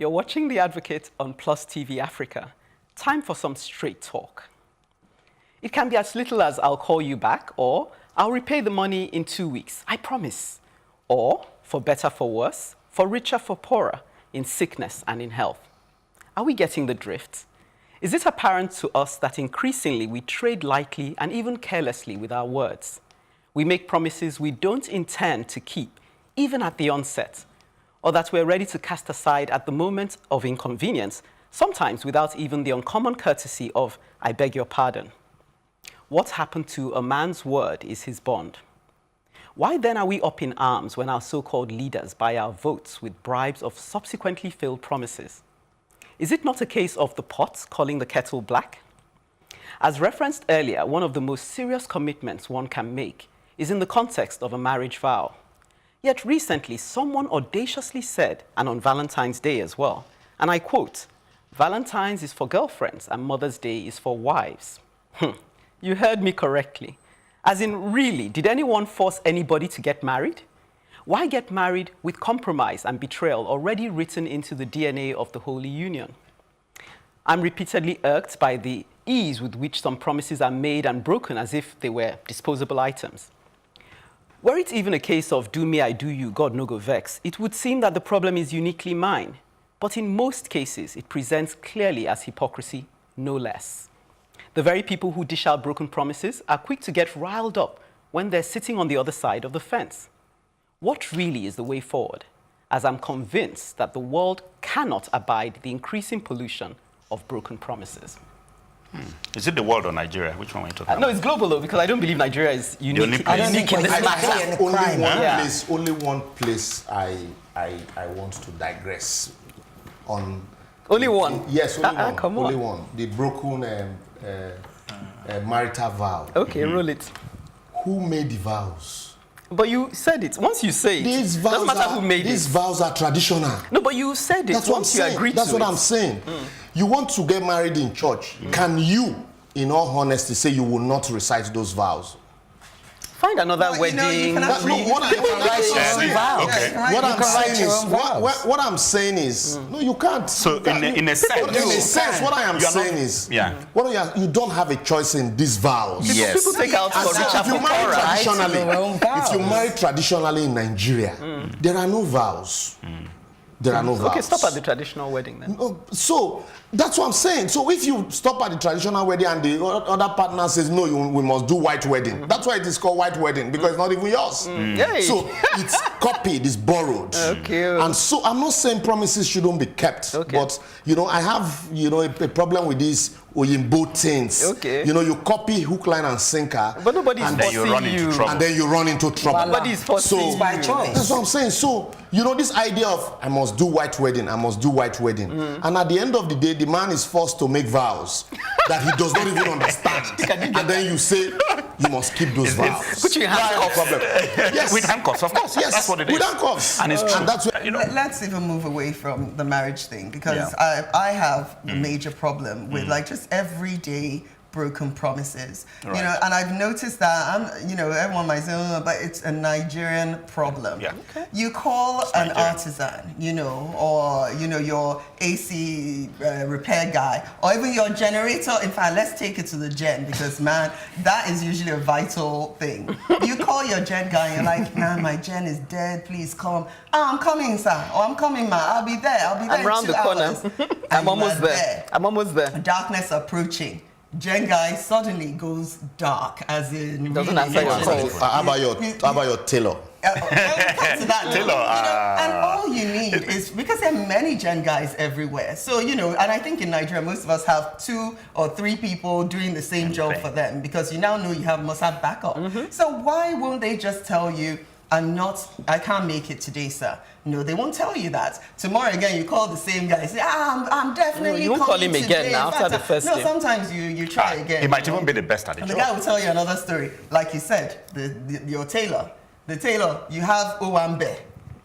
You're watching The Advocate on Plus TV Africa. Time for some straight talk. It can be as little as I'll call you back, or I'll repay the money in 2 weeks, I promise. Or, for better, for worse, for richer, for poorer, in sickness and in health. Are we getting the drift? Is it apparent to us that increasingly we trade lightly and even carelessly with our words? We make promises we don't intend to keep, even at the onset, or that we're ready to cast aside at the moment of inconvenience, sometimes without even the uncommon courtesy of, I beg your pardon. What happened to a man's word is his bond. Why then are we up in arms when our so-called leaders buy our votes with bribes of subsequently failed promises? Is it not a case of the pot calling the kettle black? As referenced earlier, one of the most serious commitments one can make is in the context of a marriage vow. Yet recently, someone audaciously said, and on Valentine's Day as well, and I quote, "Valentine's is for girlfriends and Mother's Day is for wives." You heard me correctly. As in, really, did anyone force anybody to get married? Why get married with compromise and betrayal already written into the DNA of the Holy Union? I'm repeatedly irked by the ease with which some promises are made and broken as if they were disposable items. Were it even a case of do me, I do you, God no go vex, it would seem that the problem is uniquely mine. But in most cases, it presents clearly as hypocrisy, no less. The very people who dish out broken promises are quick to get riled up when they're sitting on the other side of the fence. What really is the way forward? As I'm convinced that the world cannot abide the increasing pollution of broken promises. Is it the world or Nigeria? Which one are you talking about? No, it's global though, because I don't believe Nigeria is unique. I don't unique in this matter. Only one place I want to digress on. Only one? Yes, only one. Come on. Only one. The broken marital vow. Okay, roll it. Who made the vows? But you said it. Once you say it, These vows doesn't matter who made these it. vows are traditional. No, but you said it. That's what I'm once you saying. agreed That's to what it. I'm saying. You want to get married in church. Can you, in all honesty, say you will not recite those vows? Find another wedding. What I'm saying is, no, you can't. So in a sense, what I am saying is, you don't have a choice in these vows. Yes. People take out for richer, for poorer. If you marry traditionally in Nigeria, there are no vows. There are no vows. Okay, stop at the traditional wedding then. So that's what I'm saying. So if you stop at the traditional wedding and the other partner says, no, we must do white wedding. That's why it is called white wedding, because it's not even yours. Yay. So it's copied, it's borrowed. Okay. And so I'm not saying promises shouldn't be kept, but I have a problem with these Oyinbo things. Okay. You copy hook, line, and sinker. But nobody's and then you run into trouble. And then you run into trouble. Nobody's forcing you. By choice. That's what I'm saying. So, this idea of I must do white wedding, I must do white wedding. And at the end of the day, the man is forced to make vows that he does not even understand. And then you say, you must keep those vows. Put your handcuffs. Problem. Yes. With handcuffs, of course. Yes. That's what it is. With handcuffs. And it's true. And that's what, Let's even move away from the marriage thing, because I have a major problem with just everyday broken promises. Right. And I've noticed that everyone might say, oh, but it's a Nigerian problem. Yeah. Okay. You call an artisan, or your AC repair guy, or even your generator. In fact, let's take it to the gen, because man, that is usually a vital thing. You call your gen guy and you're like, man, my gen is dead, please come. Oh, I'm coming, sir. Or I'm coming, man. I'll be there. I'm around the corner. I'm almost there. I'm almost there. Darkness approaching. Gen guy suddenly goes dark, as in doesn't answer your calls. how about your tailor? And all you need is, because there are many gen guys everywhere, so and I think in Nigeria most of us have 2 or 3 people doing the same job for them, because you now know must have backup. So why won't they just tell you, I can't make it today, sir? No, they won't tell you that. Tomorrow again, you call the same guy, say, I'm definitely you won't call him today. again now after the first day. No, sometimes you try again. He might even be the best at it. And the guy will tell you another story. Like you said, your tailor. The tailor, you have Owambe.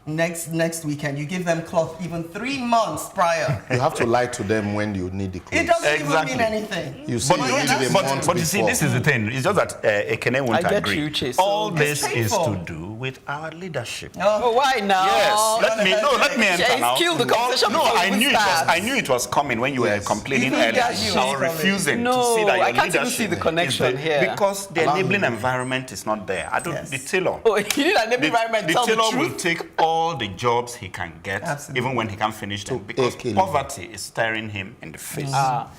next weekend. You give them cloth even 3 months prior. You have to lie to them when you need the clothes. It doesn't Exactly. even mean anything. You say you need it a month But you see, before. this is the thing. It's just that Ekene won't I get agree. you, Chase. All So this it's is painful. to do with our leadership. Oh, why now? Yes, let me enter Chase, now. kill the conversation No, before it I even knew starts. I knew it was coming when you were Yes. complaining You earlier. got you. I was refusing to No, see that your I can't even leadership see the connection is there here. because the Allow enabling me. environment is not there. I don't. Yes. The tailor. Oh, you need an The, environment. the Tell the tailor truth. will take all the jobs he can get, Absolutely. even when he can't finish them, because Ekene. poverty is staring him in the face.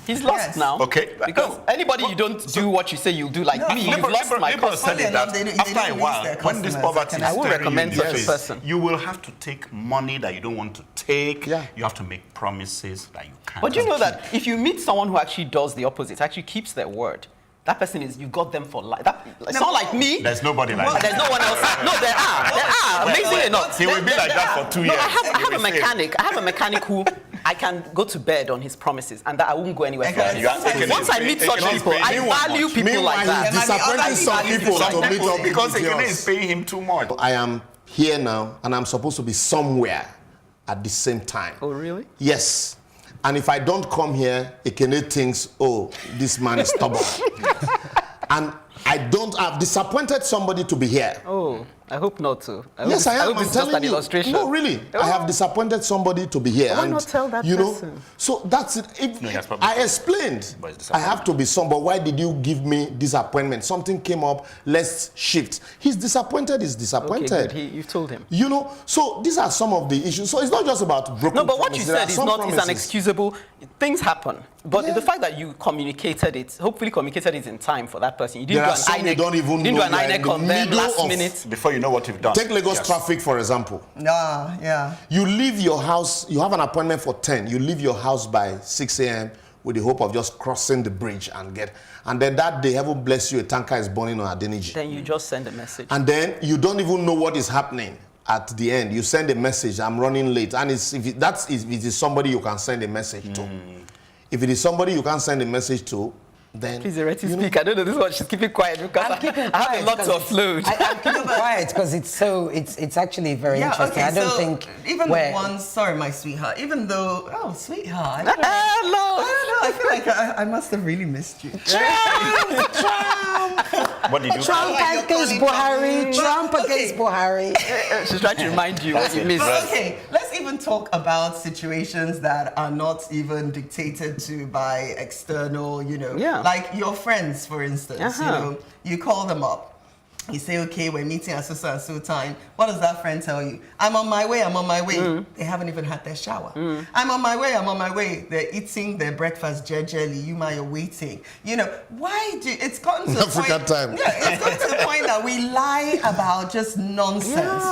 He's lost Yes. now. Okay. Because No. anybody you don't do what you say you'll do, like me, you've lost my Liberal customer. said it that Funny enough, they after a don't while, lose their when this customers, poverty is I would staring recommend you in the such a face, person. you will have to take money that you don't want to take. Yeah. You have to make promises that you can't. But you know keep. that if you meet someone who actually does the opposite, actually keeps their word, that person is, you got them for life. It's not like me. There's nobody like There's that. no one else. No, there are. Amazingly enough. He will be like that for 2 years. No, I have He a will say, mechanic. I have a mechanic who I can go to bed on his promises, and that I won't go anywhere. Okay, for you are it. taking Once it. I meet Ekene such is people, paying I him value much. people Meanwhile, like that. he's disappointing some people to meet up because with Ekene yours. is paying him too much. I am here now, and I'm supposed to be somewhere at the same time. Oh, really? Yes. And if I don't come here, Ekene thinks, oh, this man is stubborn. And I've disappointed somebody to be here. Oh, I hope not to. Yes, I am. hope I'm it's just telling an you. illustration. No, really. I have disappointed somebody to be here. Why not tell that you know, person? So that's it. If No, he has probably I explained, But it's I have to be some, but why did you give me disappointment? Something came up, let's shift. He's disappointed, he's Okay, disappointed. good. You've told him. You know, so these are some of the issues. So it's not just about broken No, but what you promises. There said are is some not is an promises. excusable. Things happen, but Yeah. the fact that you communicated it, hopefully communicated it in time for that person. You didn't There do are an some you INEC. don't even you didn't know do an you are in INEC the on them middle last of- minute. Before you know what you've done. Take Lagos Yes. traffic, for example. Yeah. You leave your house, you have an appointment for 10, you leave your house by 6 a.m. with the hope of just crossing the bridge and then that day, heaven bless you, a tanker is burning on Adeniji. Then you just send a message. And then you don't even know what is happening at the end. You send a message, I'm running late. And if it is somebody you can send a message to. If it is somebody you can send a message to, then... Please, Ereti, speak. I don't know this one. She's keeping quiet because I'm keeping I have quiet a lot 'cause to it's- offload. I'm keeping quiet because it's actually very interesting. I don't so think even we're- the ones, sorry, my sweetheart, even though, sweetheart, I don't know. Hello. I feel like I must have really missed you. What did you Trump Like you're against calling Buhari, from- Trump Okay. against Buhari. She's trying to remind you what you missed. But okay, let's even talk about situations that are not even dictated to by external, Yeah. like your friends, for instance. You call them up. You say, okay, we're meeting at so and so time. What does that friend tell you? I'm on my way, I'm on my way. They haven't even had their shower. I'm on my way, I'm on my way. They're eating their breakfast gingerly. You're waiting. Why do it's gotten to the point. African time. Yeah, it's gotten to the point that we lie about just nonsense.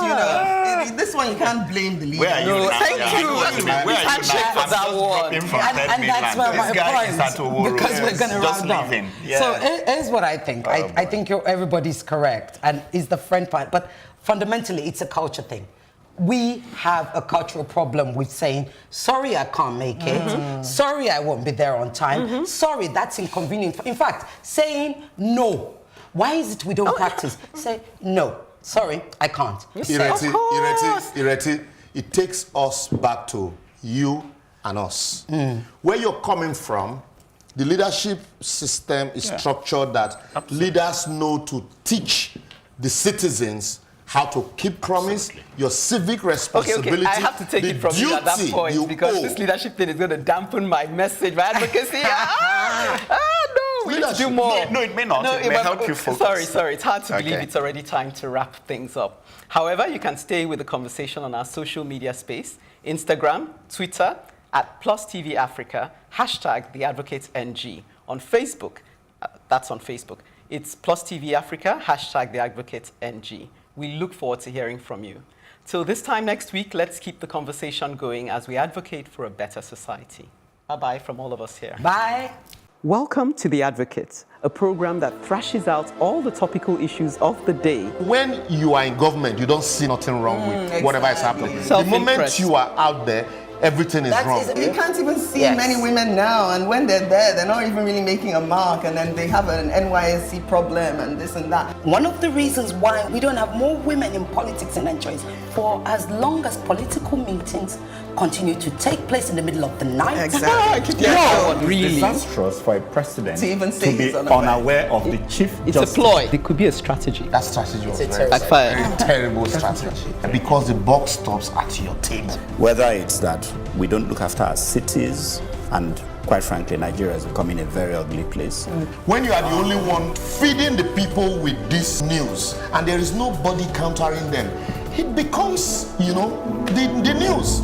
This one you can't blame the leader. Where are you No, now? thank Yeah, I you. know what you mean. Where are you Handshake now? for I'm that just one. dropping from And third that's mainland. where This my guy point is at Oworo. because we're going to Just round leave up. him. Yeah. So here's what I think. I think everybody's correct, and it's the friend part. But fundamentally, it's a culture thing. We have a cultural problem with saying, sorry, I can't make it. Sorry, I won't be there on time. Sorry, that's inconvenient. In fact, saying no. Why is it we don't practice? Say no. Sorry, I can't. Ireti, it takes us back to you and us. Where you're coming from, the leadership system is structured that leaders know to teach the citizens how to keep promise, your civic responsibility. I have to take it from you at that duty point you because owe. this leadership thing is going to dampen my message, my advocacy. No, we need to do more. No, it may not. It may help you focus. Sorry. It's hard to believe Okay. it's already time to wrap things up. However, you can stay with the conversation on our social media space, Instagram, Twitter, at Plus TV Africa, #TheAdvocateNG. On Facebook, that's on Facebook. It's Plus TV Africa, #TheAdvocateNG. We look forward to hearing from you. Till this time next week, let's keep the conversation going as we advocate for a better society. Bye-bye from all of us here. Bye. Welcome to The Advocate, a program that thrashes out all the topical issues of the day. When you are in government, you don't see nothing wrong with whatever is happening. The moment Self-interest. you are out there, everything is wrong. You can't even see Yes. many women now, and when they're there, they're not even really making a mark, and then they have an NYSC problem and this and that. One of the reasons why we don't have more women in politics in Nigeria is for as long as political meetings continue to take place in the middle of the night. Exactly. No, really. Disastrous for a president To even say be he's unaware. unaware of the chief It's a justice. ploy. It could be a strategy. That strategy was very, Backfired. very terrible strategy. Because the buck stops at your table. Whether it's that we don't look after our cities, and quite frankly, Nigeria is becoming a very ugly place. When you are the only one feeding the people with this news and there is nobody countering them, it becomes, the news.